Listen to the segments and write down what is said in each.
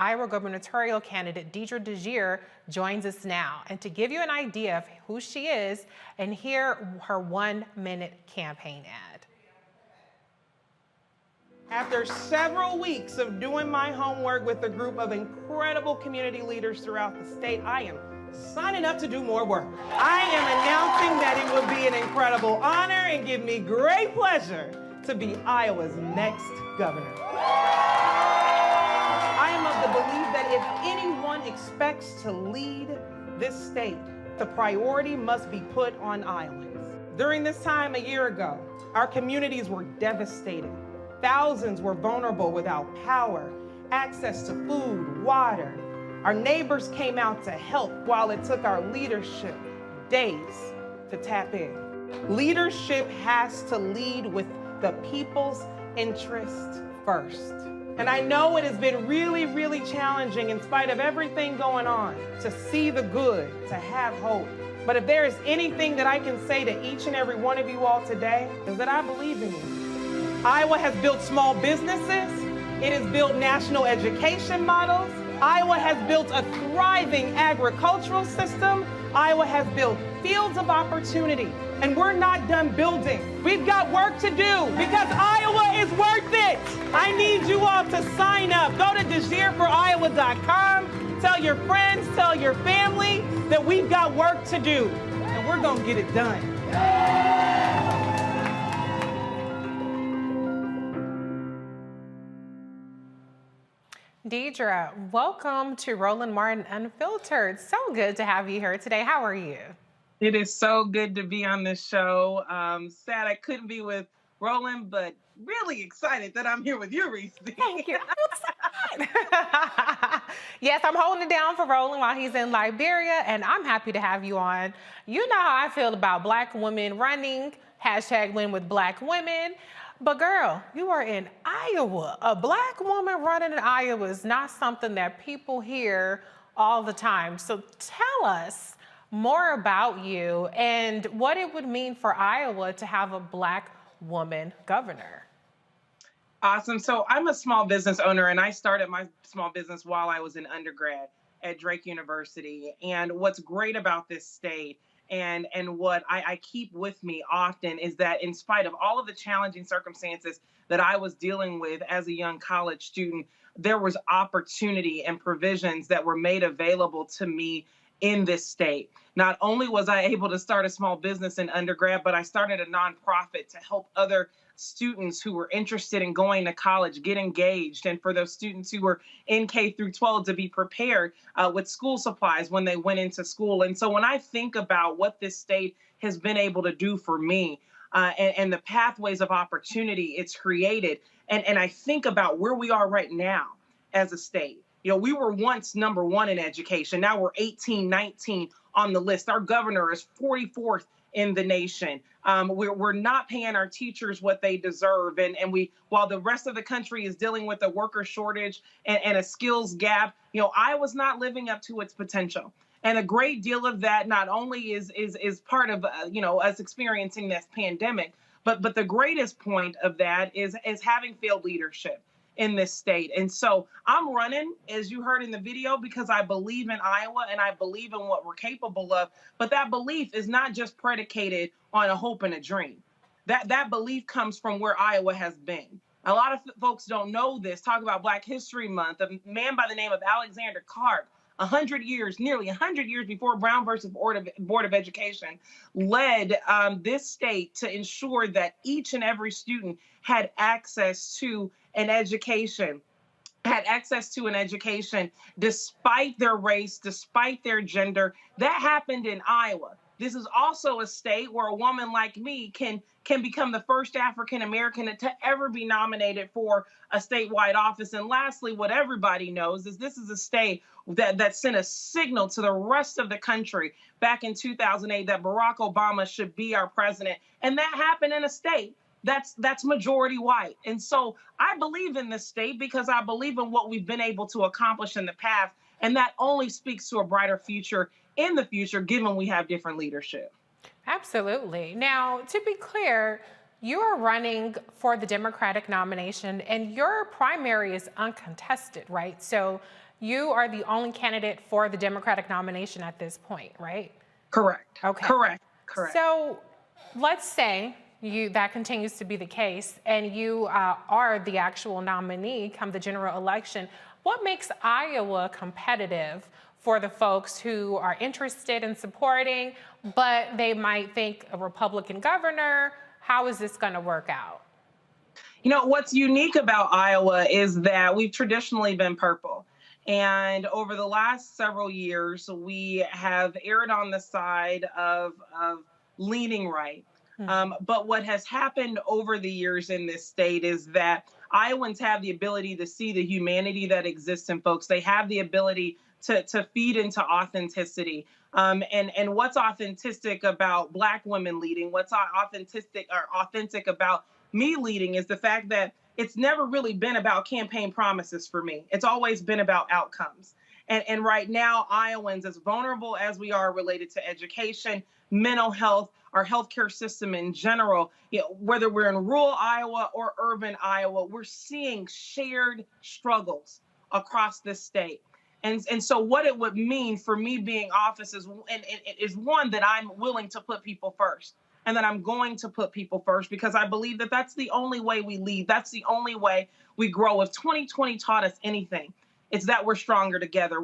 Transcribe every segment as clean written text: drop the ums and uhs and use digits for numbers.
Iowa gubernatorial candidate Deidre Dejear joins us now. And to give you an idea of who she is, and hear her 1-minute campaign ad. After several weeks of doing my homework with a group of incredible community leaders throughout the state, I am signing up to do more work. I am announcing that it will be an incredible honor and give me great pleasure to be Iowa's next governor. I am of the belief that if anyone expects to lead this state, the priority must be put on Iowans. During this time a year ago, our communities were devastated. Thousands were vulnerable without power, access to food, water. Our neighbors came out to help while it took our leadership days to tap in. Leadership has to lead with the people's interest first. And I know it has been really, really challenging in spite of everything going on to see the good, to have hope. But if there is anything that I can say to each and every one of you all today, is that I believe in you. Iowa has built small businesses. It has built national education models. Iowa has built a thriving agricultural system. Iowa has built fields of opportunity. And we're not done building. We've got work to do because Iowa is worth it. I need you all to sign up. Go to DejearForIowa.com. Tell your friends, tell your family that we've got work to do. And we're gonna get it done. Deidre, welcome to Roland Martin Unfiltered. So good to have you here today. How are you? It is so good to be on this show. Sad I couldn't be with Roland, but really excited that I'm here with you, Reece. Thank you. Yes, I'm holding it down for Roland while he's in Liberia, and I'm happy to have you on. You know how I feel about Black women running, #win with Black women. But girl, you are in Iowa. A Black woman running in Iowa is not something that people hear all the time. So tell us more about you and what it would mean for Iowa to have a Black woman governor. Awesome. So I'm a small business owner, and I started my small business while I was in undergrad at Drake University. And what's great about this state and what I keep with me often is that in spite of all of the challenging circumstances that I was dealing with as a young college student, there was opportunity and provisions that were made available to me in this state. Not only was I able to start a small business in undergrad, but I started a nonprofit to help other students who were interested in going to college get engaged, and for those students who were in K through 12 to be prepared with school supplies when they went into school. And so when I think about what this state has been able to do for me and the pathways of opportunity it's created, and I think about where we are right now as a state. You know, we were once number one in education. Now we're 18, 19 on the list. Our governor is 44th in the nation. We're not paying our teachers what they deserve. And while the rest of the country is dealing with a worker shortage and a skills gap, you know, Iowa's not living up to its potential. And a great deal of that not only is part of, you know, us experiencing this pandemic, but the greatest point of that is having failed leadership in this state. And so I'm running, as you heard in the video, because I believe in Iowa and I believe in what we're capable of. But that belief is not just predicated on a hope and a dream. That belief comes from where Iowa has been. A lot of folks don't know this. Talk about Black History Month. A man by the name of Alexander Clark, 100 years, nearly 100 years before Brown versus Board of Education, led this state to ensure that each and every student had access to an education, despite their race, despite their gender. That happened in Iowa. This is also a state where a woman like me can become the first African American to ever be nominated for a statewide office. And lastly, what everybody knows is this is a state that sent a signal to the rest of the country back in 2008 that Barack Obama should be our president. And that happened in a state that's majority white. And so I believe in this state because I believe in what we've been able to accomplish in the past. And that only speaks to a brighter future in the future, given we have different leadership. Absolutely. Now, to be clear, you're running for the Democratic nomination and your primary is uncontested, right? So You are the only candidate for the Democratic nomination at this point, right? Correct. Okay. Correct. Correct. So let's say that continues to be the case and you are the actual nominee come the general election. What makes Iowa competitive for the folks who are interested in supporting, but they might think a Republican governor? How is this going to work out? You know, what's unique about Iowa is that we've traditionally been purple. And over the last several years, we have erred on the side of leaning right. But what has happened over the years in this state is that Iowans have the ability to see the humanity that exists in folks. They have the ability to feed into authenticity. And what's authentic about Black women leading, what's authentic about me leading is the fact that it's never really been about campaign promises for me. It's always been about outcomes. And right now, Iowans, as vulnerable as we are related to education, mental health, our healthcare system in general, whether we're in rural Iowa or urban Iowa, we're seeing shared struggles across this state. And so what it would mean for me being office is one, that I'm willing to put people first, and that I'm going to put people first, because I believe that that's the only way we lead. That's the only way we grow. If 2020 taught us anything, it's that we're stronger together.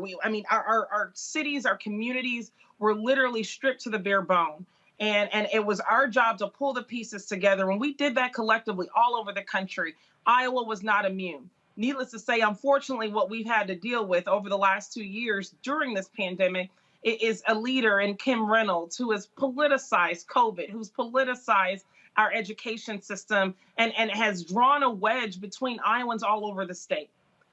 Our cities, our communities were literally stripped to the bare bone. And it was our job to pull the pieces together. And we did that collectively all over the country. Iowa was not immune. Needless to say, unfortunately, what we've had to deal with over the last 2 years during this pandemic is a leader in Kim Reynolds who has politicized COVID, who's politicized our education system, and has drawn a wedge between Iowans all over the state.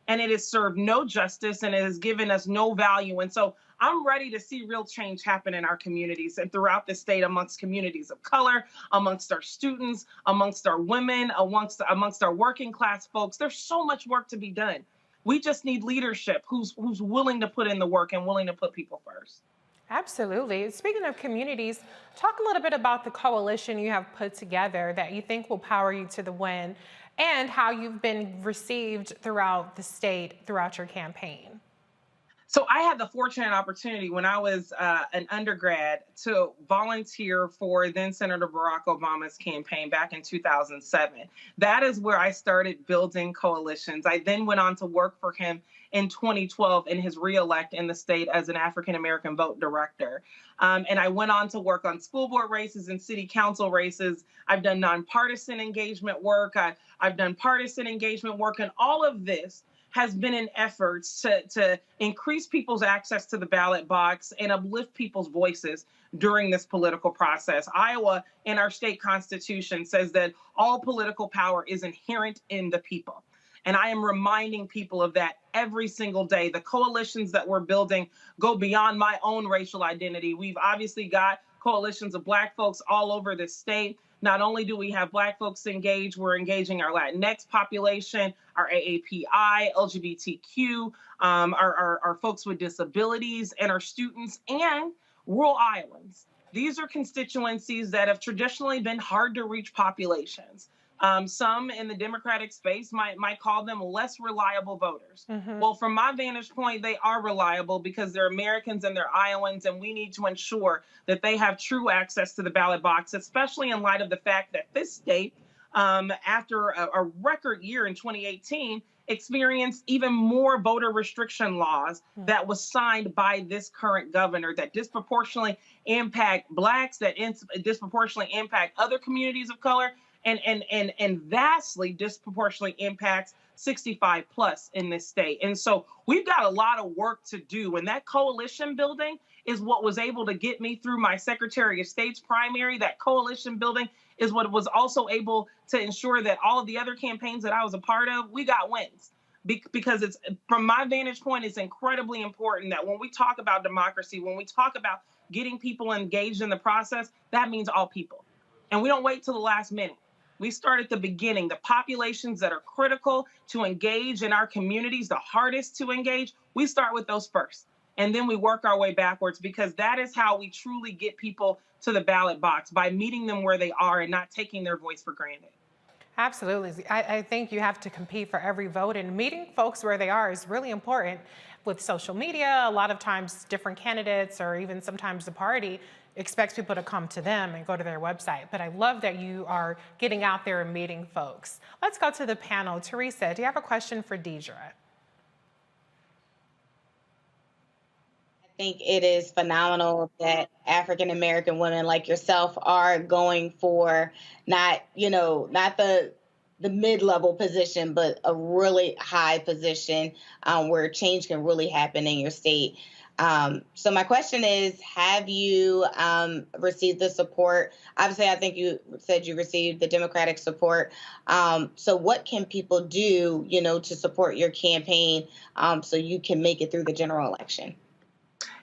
And it has served no justice, and it has given us no value. And so I'm ready to see real change happen in our communities and throughout the state, amongst communities of color, amongst our students, amongst our women, amongst our working class folks. There's so much work to be done. We just need leadership who's willing to put in the work and willing to put people first. Absolutely. Speaking of communities, talk a little bit about the coalition you have put together that you think will power you to the win, and how you've been received throughout the state throughout your campaign. So I had the fortunate opportunity when I was an undergrad to volunteer for then Senator Barack Obama's campaign back in 2007. That is where I started building coalitions. I then went on to work for him in 2012 in his reelect in the state as an African-American vote director. And I went on to work on school board races and city council races. I've done nonpartisan engagement work. I've done partisan engagement work, and all of this has been an effort to increase people's access to the ballot box and uplift people's voices during this political process. Iowa, in our state constitution, says that all political power is inherent in the people. And I am reminding people of that every single day. The coalitions that we're building go beyond my own racial identity. We've obviously got coalitions of Black folks all over the state. Not only do we have Black folks engaged, we're engaging our Latinx population, our AAPI, LGBTQ, our folks with disabilities, and our students, and rural Iowans. These are constituencies that have traditionally been hard to reach populations. Some in the Democratic space might call them less reliable voters. Well, from my vantage point, they are reliable because they're Americans and they're Iowans, and we need to ensure that they have true access to the ballot box, especially in light of the fact that this state, after a record year in 2018, experienced even more voter restriction laws that was signed by this current governor that disproportionately impact Blacks, that disproportionately impact other communities of color, and vastly disproportionately impacts 65 plus in this state. And so we've got a lot of work to do. And that coalition building is what was able to get me through my Secretary of State's primary. That coalition building is what was also able to ensure that all of the other campaigns that I was a part of, we got wins. Because it's, from my vantage point, it's incredibly important that when we talk about democracy, when we talk about getting people engaged in the process, that means all people. And we don't wait till the last minute. We start at the beginning. The populations that are critical to engage in our communities, the hardest to engage, we start with those first. And then we work our way backwards, because that is how we truly get people to the ballot box, by meeting them where they are and not taking their voice for granted. Absolutely. I think you have to compete for every vote, and meeting folks where they are is really important. with social media, a lot of times different candidates or even sometimes the party expects people to come to them and go to their website. But I love that you are getting out there and meeting folks. Let's go to the panel. Teresa, do you have a question for Deidre? I think it is phenomenal that African American women like yourself are going for not the mid-level position, but a really high position where change can really happen in your state. So my question is, have you received the support? Obviously, I think you said you received the Democratic support. So what can people do, to support your campaign so you can make it through the general election?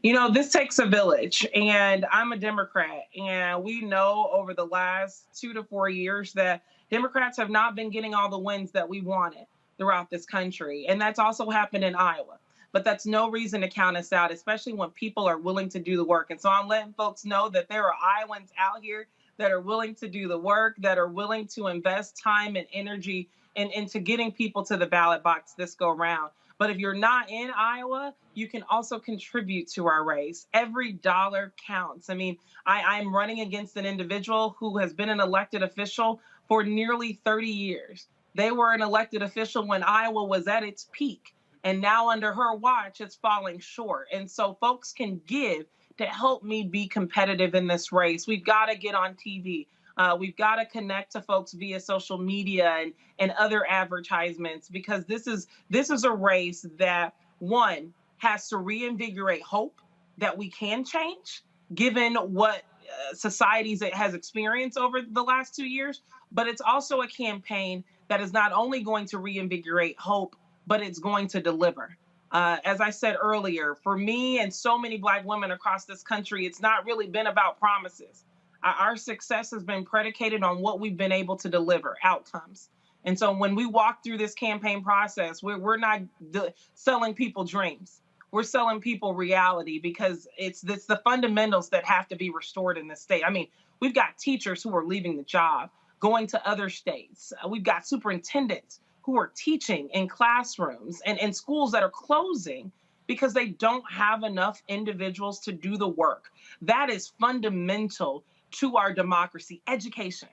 This takes a village, and I'm a Democrat, and we know over the last 2 to 4 years that Democrats have not been getting all the wins that we wanted throughout this country. And that's also happened in Iowa. But that's no reason to count us out, especially when people are willing to do the work. And so I'm letting folks know that there are Iowans out here that are willing to do the work, that are willing to invest time and energy into getting people to the ballot box this go round. But if you're not in Iowa, you can also contribute to our race. Every dollar counts. I mean, I'm running against an individual who has been an elected official for nearly 30 years. They were an elected official when Iowa was at its peak. And now under her watch, it's falling short. And so folks can give to help me be competitive in this race. We've got to get on TV. We've got to connect to folks via social media and other advertisements, because this is a race that, one, has to reinvigorate hope that we can change, given what societies it has experienced over the last 2 years. But it's also a campaign that is not only going to reinvigorate hope, but it's going to deliver. As I said earlier, for me and so many Black women across this country, it's not really been about promises. Our success has been predicated on what we've been able to deliver, outcomes. And so when we walk through this campaign process, we're not selling people dreams. We're selling people reality, because it's the fundamentals that have to be restored in this state. I mean, we've got teachers who are leaving the job, going to other states. We've got superintendents who are teaching in classrooms and schools that are closing because they don't have enough individuals to do the work. That is fundamental to our democracy. Education,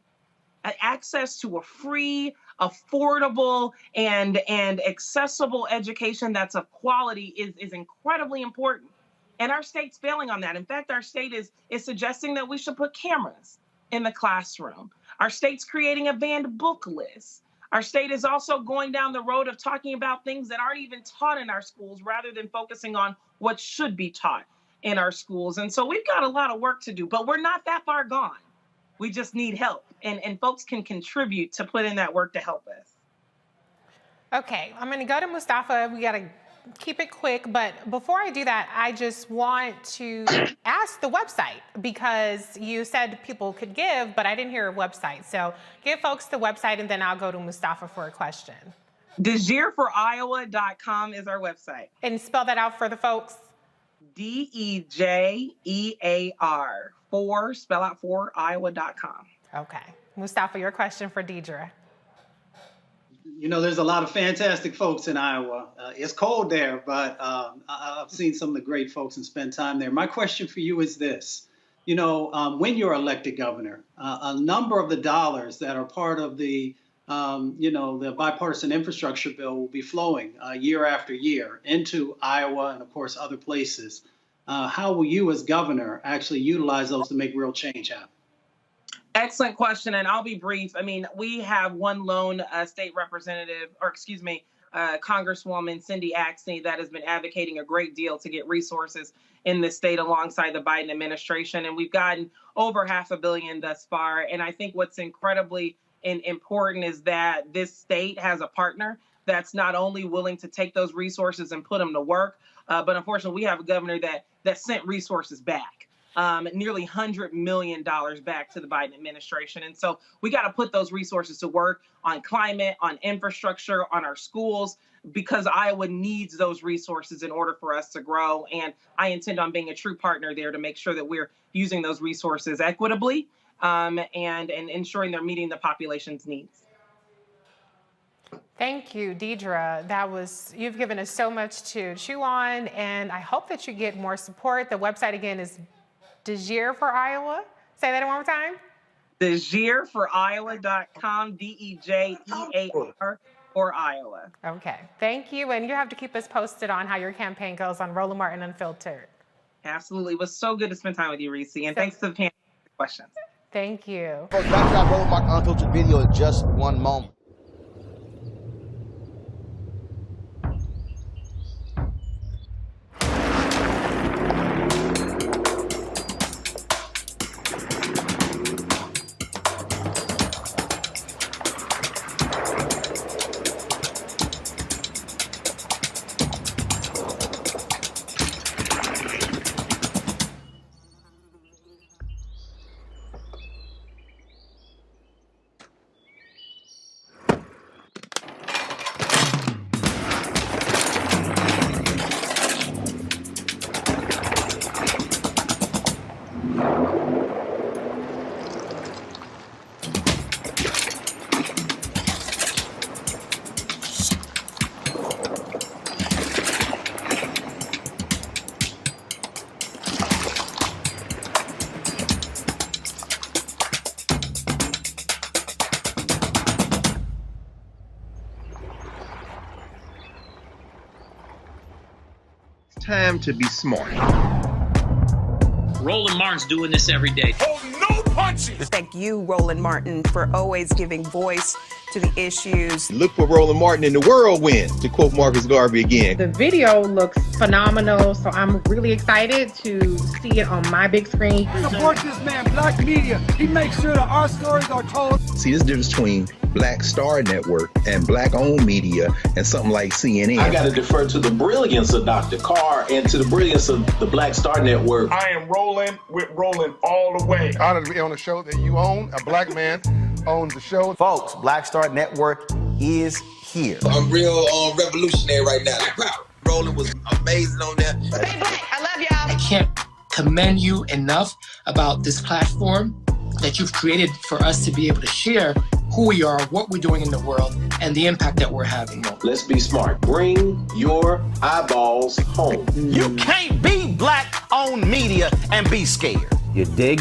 access to a free, affordable, and accessible education that's of quality is incredibly important. And our state's failing on that. In fact, our state is suggesting that we should put cameras in the classroom. Our state's creating a banned book list. Our state is also going down the road of talking about things that aren't even taught in our schools, rather than focusing on what should be taught in our schools. And so we've got a lot of work to do, but we're not that far gone. We just need help, and folks can contribute to put in that work to help us. Okay, I'm going to go to Mustafa. We got to keep it quick, but before I do that, I just want to ask the website, because you said people could give, but I didn't hear a website. So give folks the website, and then I'll go to Mustafa for a question. DejearForIowa.com is our website. And spell that out for the folks. DeJear, spell out for Iowa.com. Okay. Mustafa, your question for Deidre. There's a lot of fantastic folks in Iowa. It's cold there, but I've seen some of the great folks and spent time there. My question for you is this. When you're elected governor, a number of the dollars that are part of the bipartisan infrastructure bill will be flowing year after year into Iowa and, of course, other places. How will you as governor actually utilize those to make real change happen? Excellent question, and I'll be brief. I mean, we have one lone state representative, Congresswoman Cindy Axne, that has been advocating a great deal to get resources in the state alongside the Biden administration, and we've gotten over $500 million thus far. And I think what's incredibly important is that this state has a partner that's not only willing to take those resources and put them to work, but unfortunately, we have a governor that sent resources back. Nearly $100 million back to the Biden administration. And so we got to put those resources to work on climate, on infrastructure, on our schools, because Iowa needs those resources in order for us to grow. And I intend on being a true partner there to make sure that we're using those resources equitably and ensuring they're meeting the population's needs. Thank you, Deidre. You've given us so much to chew on, and I hope that you get more support. The website again is Dejear for Iowa. Say that one more time. DejearForIowa.com, DEJEAR for Iowa. Okay, thank you. And you have to keep us posted on how your campaign goes on Roland Martin Unfiltered. Absolutely. It was so good to spend time with you, Reece. And thanks to the panel for the questions. Thank you. Back to that Roland Martin Unfiltered video in just one moment. Time to be smart. Roland Martin's doing this every day. Oh, no punches! Thank you, Roland Martin, for always giving voice to the issues. Look for Roland Martin in the whirlwind, to quote Marcus Garvey again. The video looks phenomenal, so I'm really excited to see it on my big screen. Support this man, Black Media. He makes sure that our stories are told. See, this difference between Black Star Network and Black-owned media and something like CNN. I got to defer to the brilliance of Dr. Carr and to the brilliance of the Black Star Network. I am rolling with Roland all the way. Honored to be on a show that you own. A black man owns the show. Folks, Black Star Network is here. I'm real revolutionary right now. Roland was amazing on there. Stay black. I love y'all. I can't commend you enough about this platform that you've created for us to be able to share who we are, what we're doing in the world, and the impact that we're having. Let's be smart. Bring your eyeballs home. You can't be Black-owned media and be scared. You dig?